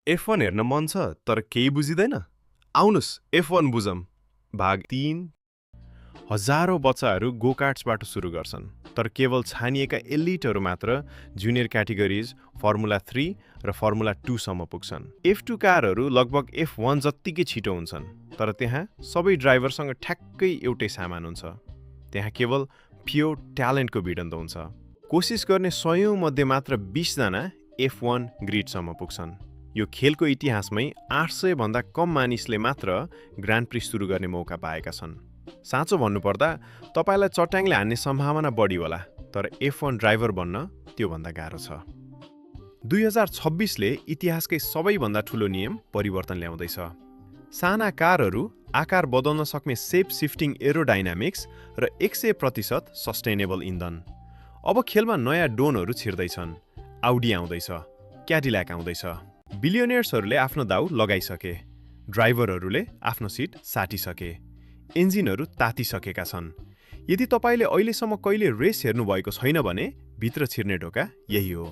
F1 हेर्न मन छ तर केही बुझिँदैन? आउनुस् F1 बुझौँ। भाग 3। हजारौं बच्चाहरू गो-कार्ट्सबाट सुरु गर्छन्, तर केवल छानिएका एलिटहरू मात्र जुनियर क्याटेगोरिज फर्मुला 3 र फर्मुला 2 सम्म पुग्छन्। F2 कारहरू लगभग F1 जत्तिकै छिटो हुन्छन्, तर त्यहाँ सबै ड्राइभरसँग ठ्याक्कै एउटै सामान हुन्छ। त्यहाँ केवल प्योर ट्यालेन्टको भिडन्त हुन्छ। कोसिस गर्ने 100 मध्ये मात्र 20 जना F1 ग्रिडसम्म पुग्छन्। यो खेलको इतिहासमै 800 भन्दा कम मानिसले मात्र ग्रान्ड प्री सुरु गर्ने मौका पाएका छन्। साँचो भन्नुपर्दा तपाईलाई चट्याङले हान्ने सम्भावना बढी होला, तर F1 ड्राइभर बन्न त्यो भन्दा गाह्रो छ। 2026 ले इतिहासकै सबैभन्दा ठूलो नियम परिवर्तन ल्याउँदैछ। साना कारहरू, आकार बदल्न सक्ने सेप शिफ्टिङ एरोडाइनामिक्स र 100% सस्टेनेबल इन्धन। अब खेलमा नयाँ डोनहरू छिर्दैछन्। आउडी आउँदैछ, क्याडिल्याक आउँदैछ। बिलियनियर्सहरूले आफ्नो दाउ लगाइसके, ड्राइभरहरूले आफ्नो सिट साटिसके, इन्जिनहरू तातिसकेका छन्। यदि तपाईले अहिलेसम्म कहिले रेस हेर्नु भएको छैन भने भित्र छिर्ने ढोका यही हो।